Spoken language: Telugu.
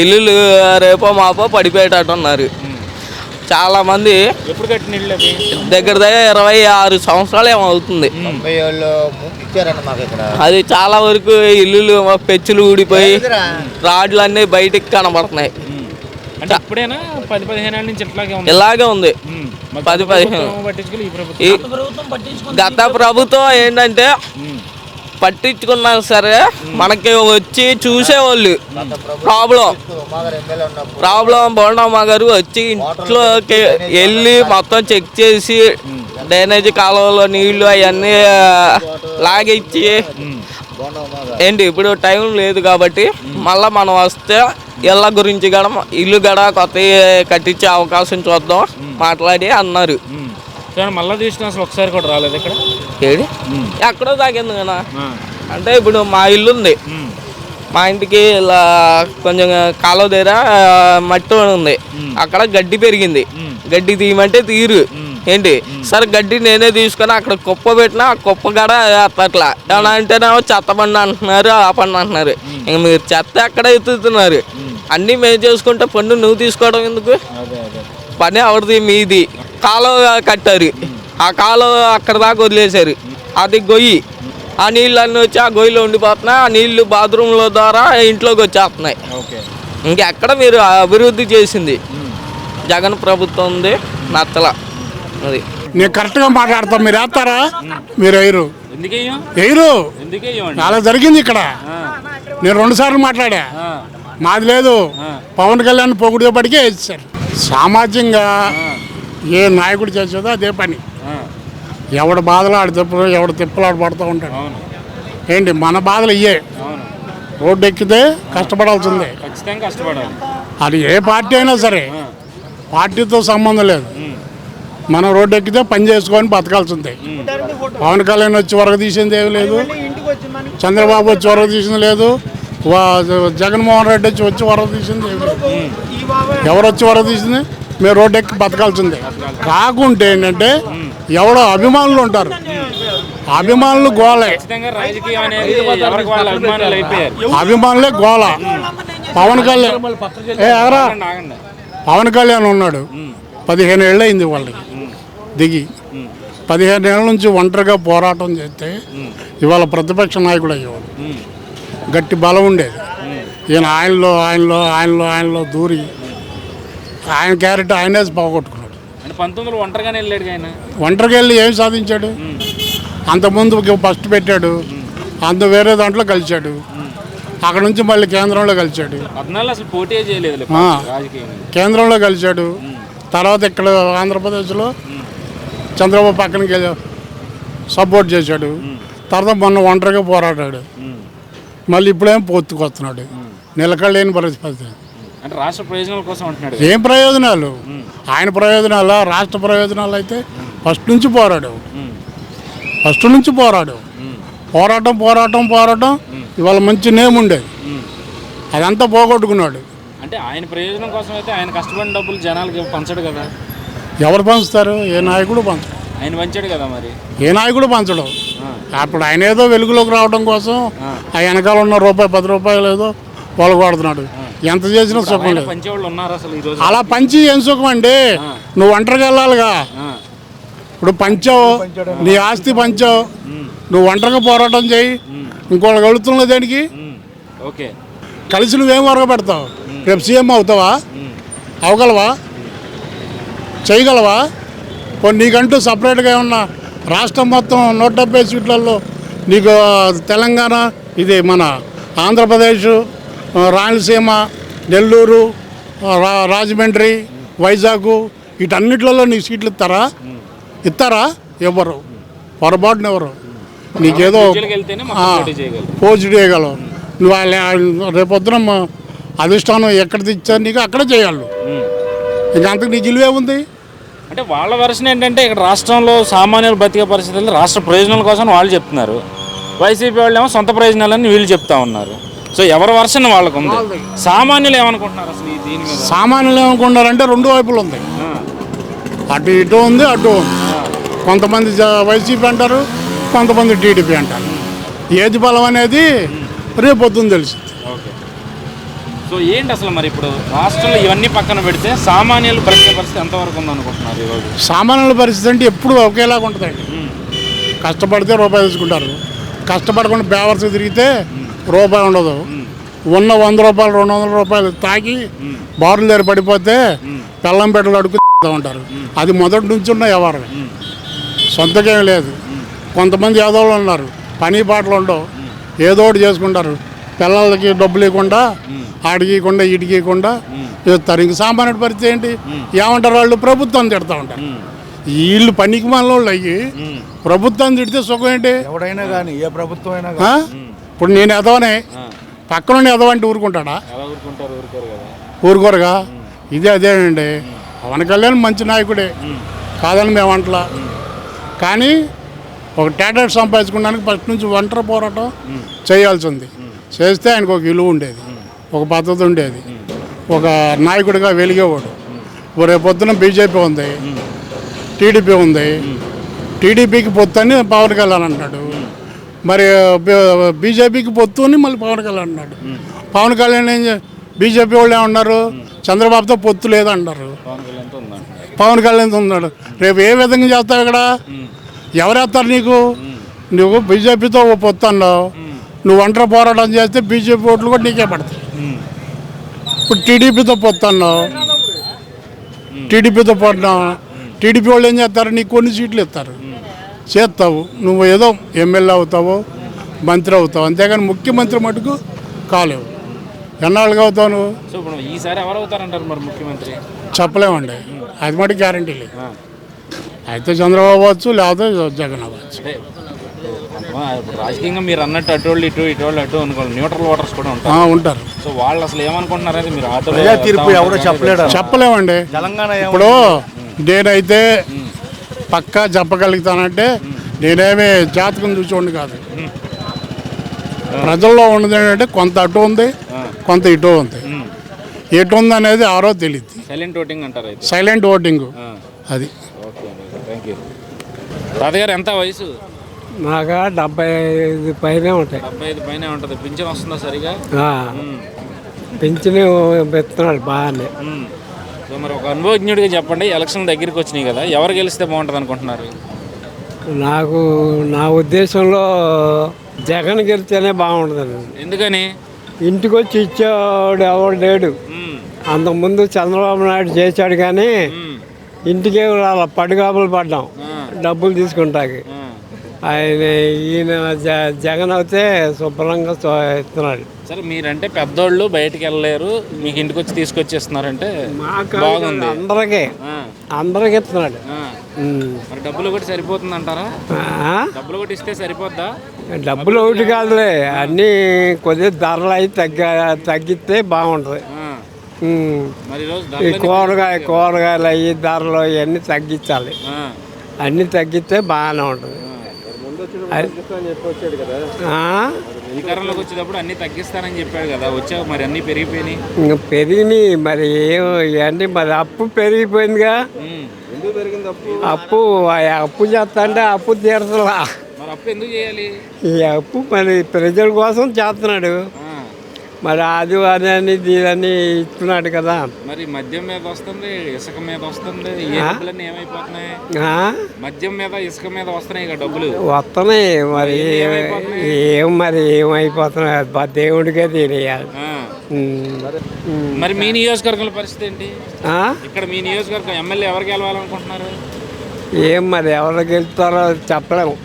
ఇల్లులు రేపో మాపో పడిపోయేటట్టున్నారు. చాలా మంది ఎప్పుడు కట్టిన ఇల్లు అది దగ్గర 26 సంవత్సరాలు ఏమవుతుంది. అది చాలా వరకు ఇల్లులు పెచ్చులు ఊడిపోయి రాడ్లు అన్నీ బయటికి కనబడుతున్నాయి. అంటే ఇప్పుడైనా 10-15 ఏళ్ళ నుంచి ఇలాగే ఉంది. 10-15 గత ప్రభుత్వం ఏంటంటే పట్టించుకున్నా సరే మనకి వచ్చి చూసేవాళ్ళు. ప్రాబ్లం బోండమ్మ గారు వచ్చి ఇంట్లోకి వెళ్ళి మొత్తం చెక్ చేసి డ్రైనేజీ కాలువలో నీళ్లు అవన్నీ లాగిచ్చి ఏంటి ఇప్పుడు టైం లేదు కాబట్టి మళ్ళీ మనం వస్తే ఇళ్ళ గురించి కూడా ఇల్లు కూడా కొత్త కట్టించే అవకాశం చూద్దాం మాట్లాడి అన్నారు. మళ్ళీ చూసిన అసలు ఒకసారి కూడా రాలేదు ఇక్కడ. ఏది ఎక్కడో తాగింది కదా. అంటే ఇప్పుడు మా ఇల్లు ఉంది, మా ఇంటికి ఇలా కొంచెం కాలువ దగ్గర మట్టి ఉంది, అక్కడ గడ్డి పెరిగింది. గడ్డి తీయమంటే తీరు ఏంటి సరే గడ్డి నేనే తీసుకొని అక్కడ కుప్ప పెట్టినా ఆ కుప్ప గడ అట్లా ఏమన్నా అంటేనేమో చెత్త బండి అంటున్నారు, ఆ పండు అంటున్నారు. ఇంక మీరు చెత్త ఎక్కడ ఎత్తుతున్నారు, అన్నీ మేము చేసుకుంటే పన్ను నువ్వు తీసుకోవడం ఎందుకు? పని ఎవరిది? మీది. కాలువ కట్టారు, ఆ కాలువ అక్కడ దాకా వదిలేశారు, అది గొయ్యి. ఆ నీళ్ళు అన్నీ వచ్చి ఆ గొయ్యిలో ఉండిపోతున్నాయి. ఆ నీళ్లు బాత్రూంల ద్వారా ఇంట్లోకి వచ్చేస్తున్నాయి. ఇంకెక్కడ మీరు అభివృద్ధి చేసింది? జగన్ ప్రభుత్వం ఉంది నచ్చల. అది నేను కరెక్ట్గా మాట్లాడతాం, మీరు వేస్తారా? మీరు వేయరు. అలా జరిగింది ఇక్కడ. నేను 2 సార్లు మాట్లాడా, మాది లేదు. పవన్ కళ్యాణ్ పొగుడుపడికే వేసేసారు. సామాజికంగా ఏ నాయకుడు చేసేదో అదే పని. ఎవడ బాధలు ఆడు తిప్పలు, ఎవడ తిప్పలు ఆడు పడుతూ ఉంటాడు. ఏంటి మన బాధలు ఇయ్యే. రోడ్డు ఎక్కితే కష్టపడాల్సిందే. అది ఏ పార్టీ అయినా సరే, పార్టీతో సంబంధం లేదు. మనం రోడ్డు ఎక్కితే పని చేసుకొని బతకాల్సిందే. పవన్ కళ్యాణ్ వచ్చి వరకు తీసింది ఏమి లేదు, చంద్రబాబు వచ్చి వరకు తీసింది లేదు, జగన్మోహన్ రెడ్డి వచ్చి వరకు తీసింది ఏమి లేదు. ఎవరు వచ్చి వరకు తీసింది? మేము రోడ్డు ఎక్కి బతకాల్సిందే. కాకుంటే ఏంటంటే ఎవడో అభిమానులు ఉంటారు, అభిమానులు గోలే, అభిమానులే గోల. పవన్ కళ్యాణ్ పవన్ కళ్యాణ్ ఉన్నాడు, 15 ఏళ్ళు అయింది వాళ్ళకి దిగి. 15 ఏళ్ళ నుంచి ఒంటరిగా పోరాటం చేస్తే ఇవాళ ప్రతిపక్ష నాయకుడు అయ్యేవాడు. గట్టి బలం ఉండేది. ఈయన ఆయనలో దూరి ఆయన క్యారెక్టర్ ఆయనే పోగొట్టుకున్నాడు. ఒంటరిగా వెళ్ళి ఏం సాధించాడు? అంతకుముందు ఫస్ట్ పెట్టాడు, అంత వేరే దాంట్లో కలిశాడు, అక్కడ నుంచి మళ్ళీ కేంద్రంలో కలిశాడు, కేంద్రంలో కలిశాడు. తర్వాత ఇక్కడ ఆంధ్రప్రదేశ్లో చంద్రబాబు పక్కనకి సపోర్ట్ చేశాడు. తర్వాత మొన్న ఒంటరిగా పోరాడాడు, మళ్ళీ ఇప్పుడేమో పొత్తుకొస్తున్నాడు. నిలకడలేని పరిస్థితి. రాష్ట్ర ప్రయోజనాల కోసం అంటున్నాడు. ఏం ప్రయోజనాలు? ఆయన ప్రయోజనాలు, రాష్ట్ర ప్రయోజనాలు అయితే ఫస్ట్ నుంచి పోరాడు. పోరాటం ఇవాళ మంచి నేమ్ ఉండేది, అదంతా పోగొట్టుకున్నాడు. అంటే ఆయన ప్రయోజనం కోసం అయితే ఆయన కష్టపడిన డబ్బులు జనాలకి పంచడు కదా. ఎవరు పంచుతారు? ఏ నాయకుడు పంచడు. ఆయన పంచాడు కదా, మరి ఏ నాయకుడు పంచడం. అప్పుడు ఆయన ఏదో వెలుగులోకి రావడం కోసం ఆ వెనకాల ఉన్న ₹10 ఏదో వాళ్ళు కొడుతున్నాడు. ఎంత చేసినా సుఖం లేదు. అలా పంచి ఏం సుఖం అండి? నువ్వు ఒంటరిగా వెళ్ళాలిగా. ఇప్పుడు పంచావు, నీ ఆస్తి పంచావు, నువ్వు ఒంటరిగా పోరాటం చేయి. ఇంకోళ్ళు కలుగుతున్న దేనికి? కలిసి నువ్వేం వరకు పెడతావు? రేపు సీఎం అవుతావా? అవగలవా? చేయగలవా? కొన్ని నీకంటూ సపరేట్గా ఏమన్నా రాష్ట్రం మొత్తం 170 సీట్లలో నీకు తెలంగాణ, ఇది మన ఆంధ్రప్రదేశ్, రాయలసీమ, నెల్లూరు, రాజమండ్రి, వైజాగ్, వీటన్నిటిలో నీకు సీట్లు ఇస్తారా? ఎవరు పొరపాటున ఎవరు? నీకేదో పోటీ చేయగలవు. నువ్వు రేపొద్దున అధిష్టానం ఎక్కడ తెచ్చారు నీకు అక్కడ చేయాలి. ఇక అంతకు నీకు ఇల్లు ఏముంది? అంటే వాళ్ళ వర్షన్ ఏంటంటే ఇక్కడ రాష్ట్రంలో సామాన్యులు బతికే పరిస్థితుల్లో రాష్ట్ర ప్రయోజనాల కోసం వాళ్ళు చెప్తున్నారు, వైసీపీ వాళ్ళు ఏమో సొంత ప్రయోజనాలని వీళ్ళు చెప్తా ఉన్నారు. సో ఎవరి వర్షన్ వాళ్ళకు ఉంది. సామాన్యులు ఏమనుకుంటున్నారు అసలు దీని మీద? సామాన్యులు ఏమనుకుంటున్నారంటే 2 వైపులు ఉంది, అటు ఇటు ఉంది, అటు ఉంది. కొంతమంది వైసీపీ అంటారు, కొంతమంది టీడీపీ అంటారు. ఏది బలం అనేది రేపొద్దున తెలుసు. సో ఏంటి అసలు మరి ఇప్పుడు రాష్ట్రంలో ఇవన్నీ పక్కన పెడితే సామాన్యులు బ్రతికే పరిస్థితి ఎంతవరకు ఉందనుకుంటున్నారు ఈరోజు? సామాన్యుల పరిస్థితి అంటే ఎప్పుడు ఒకేలాగా ఉంటుందండి. కష్టపడితే రూపాయి తీసుకుంటారు, కష్టపడకుండా బేవర్స్ తిరిగితే రూపాయి ఉండదు. ఉన్న 100 రూపాయలు 200 రూపాయలు తాగి బారుల దగ్గర పడిపోతే బెల్లం పెట్టలు అడుగు ఉంటారు. అది మొదటి నుంచి ఉన్న వ్యవహారం, సొంతకేం లేదు. కొంతమంది యాదవులు ఉన్నారు, పని పాటలు ఉండవు, ఏదో ఒకటి చేసుకుంటారు. పిల్లలకి డబ్బులు ఇవ్వకుండా, ఆడికియకుండా ఈడికియకుండా ఇస్తారు. ఇంక సామాన్యుడి పరిస్థితి ఏంటి? ఏమంటారు వాళ్ళు? ప్రభుత్వం తిడతా ఉంటారు. వీళ్ళు పనికి మనోళ్ళు అయ్యి ప్రభుత్వం తిడితే సుఖం ఏంటి? ఎవడైనా కానీ ఏ ప్రభుత్వం అయినా ఆ? ఇప్పుడు నేను ఎదవనే, పక్కన ఎదవంటే ఊరుకుంటాడా? ఎలా ఊరుకుంటారు? ఊరుకోరు కదా. ఊరుకోరుగా. ఇదే అదేనండి. పవన్ కళ్యాణ్ మంచి నాయకుడే కాదని మేము అంటలా, కానీ ఒక టాటెట్ సంపాదించుకోవడానికి ఫస్ట్ నుంచి ఒంటరి పోరాటం చేయాల్సి ఉంది. చేస్తే ఆయనకు ఒక విలువ ఉండేది, ఒక పద్ధతి ఉండేది, ఒక నాయకుడిగా వెలిగేవాడు. రేపు పొద్దున బీజేపీ ఉంది, టీడీపీ ఉంది. టీడీపీకి పొత్తు అని పవన్ కళ్యాణ్ అంటాడు, మరి బీజేపీకి పొత్తు అని మళ్ళీ పవన్ కళ్యాణ్ అంటాడు. పవన్ కళ్యాణ్ బీజేపీ వాళ్ళు ఏమన్నారు? చంద్రబాబుతో పొత్తు లేదంటారు. పవన్ కళ్యాణ్ ఉన్నాడు. రేపు ఏ విధంగా చేస్తావు ఇక్కడ? ఎవరేస్తారు నీకు? నువ్వు బీజేపీతో పొత్తు అన్నావు, నువ్వు ఒంటరి పోరాటం చేస్తే బీజేపీ ఓట్లు కూడా నీకే పడతాయి. ఇప్పుడు టీడీపీతో పొత్తు అన్నావు, టీడీపీతో పోతున్నావు. టీడీపీ వాళ్ళు ఏం చేస్తారు? నీకు కొన్ని సీట్లు ఇస్తారు, చేస్తావు. నువ్వు ఏదో ఎమ్మెల్యే అవుతావు, మంత్రి అవుతావు, అంతేగాని ముఖ్యమంత్రి మటుకు కాలేవు. ఎన్నాళ్ళుగా అవుతావు నువ్వు? సో ఇప్పుడు ఈసారి ఎవరు అవుతారంటారు మరి ముఖ్యమంత్రి? చెప్పలేమండి, అది మటుకు గ్యారంటీ లేదు. అయితే చంద్రబాబు అవ్వచ్చు, లేకపోతే జగన్ అవ్వచ్చు. ఇప్పుడు రాజకీయంగా మీరు అన్నట్టు అటోళ్ళు ఇటు ఇటోళ్ళు అటు అనుకోండి, న్యూట్రల్ ఓటర్స్ కూడా ఉంటారు. ఉంటారు. సో వాళ్ళు అసలు ఏమనుకుంటున్నారైతే మీరు ఆటో తీర్పు ఎవరో చెప్పలేడు. చెప్పలేమండి. తెలంగాణ ఇప్పుడు నేనైతే పక్కా చెప్పగలుగుతానంటే నేనేమి జాతకం చూసుకోండి కాదు. ప్రజల్లో ఉన్నది ఏంటంటే కొంత అటు ఉంది, కొంత ఇటు ఉంది. ఎటు ఉంది అనేది ఆరో తెలియదు. సైలెంట్ ఓటింగ్ అంటారు అయితే. సైలెంట్ ఓటింగ్ అది. Okay thank you. తాతగారు ఎంత వయసు? నాకు 75 పైనే ఉంటాయి. 75 పైన ఉంటుంది. పింఛన్ వస్తుందా సరిగా? పెంచిన పెడుతున్నాడు బాగానే. సో మరి ఒక అనుభవజ్ఞుడిగా చెప్పండి, ఎలక్షన్ దగ్గరికి వచ్చినాయి కదా, ఎవరు గెలిస్తే బాగుంటుంది అనుకుంటున్నారు? నాకు నా ఉద్దేశంలో జగన్ గెలిస్తేనే బాగుంటుంది. ఎందుకని? ఇంటికి వచ్చి ఇచ్చేవాడు ఎవడు లేడు. అంతకుముందు చంద్రబాబు నాయుడు చేశాడు, కానీ ఇంటికే రాల, పడుగాపులు పడ్డాం డబ్బులు తీసుకుంటాకి. ఈయన జగన్ అయితే శుభ్రంగా ఇస్తున్నాడు. సరే మీరంటే పెద్దోళ్ళు బయటికి వెళ్ళలేరు, మీకు ఇంటికి వచ్చి తీసుకొచ్చేస్తున్నారంటే బాగుంది. అందరికి ఇస్తున్నాడు. మరి డబ్బులు ఒకటి సరిపోతుంది అంటారా? డబ్బులు ఒకటి ఇస్తే సరిపోద్దా? డబ్బులు ఒకటి కాదులే, అన్నీ కొద్దిగా ధరలు అయి తగ్గిస్తే బాగుంటుంది. మరి ఈ కూరగాయలు అవి ధరలు అవన్నీ తగ్గించాలి. అన్నీ తగ్గిస్తే బాగానే ఉంటుంది. అధికారంలోకి వచ్చేటప్పుడు అన్ని తగ్గిస్తానని చెప్పాడు కదా, వచ్చావు మరి అన్ని పెరిగిపోయినాయి. ఇంకా పెరిగినాయి మరి ఇవన్నీ మరి అప్పు పెరిగిపోయిందిగా. అప్పు చేస్తా అంటే అప్పు తీరసలా. మరి అప్పు ఎందుకు చేయాలి? ఈ అప్పు మరి ప్రజల కోసం చేస్తున్నాడు. మరి అది అదని దీని ఇస్తున్నాడు కదా. మరి మద్యం మీద వస్తుంది, ఇసుక మీద వస్తుంది, ఏ డబ్బులన్నీ ఏమైపోతున్నాయి? మద్యం మీద ఇసుక మీద వస్తున్నాయి కదా డబ్బులు. వస్తున్నాయి మరి ఏమైపోతున్నాయి దేవుడికే తెలియాలి. మరి మీ నియోజకవర్గంలో పరిస్థితి ఏంటి? ఇక్కడ మీ నియోజకవర్గం ఎమ్మెల్యే ఎవరు గెలవాలనుకుంటున్నారు? మరి ఎవరు గెలుస్తారో చెప్పలేము.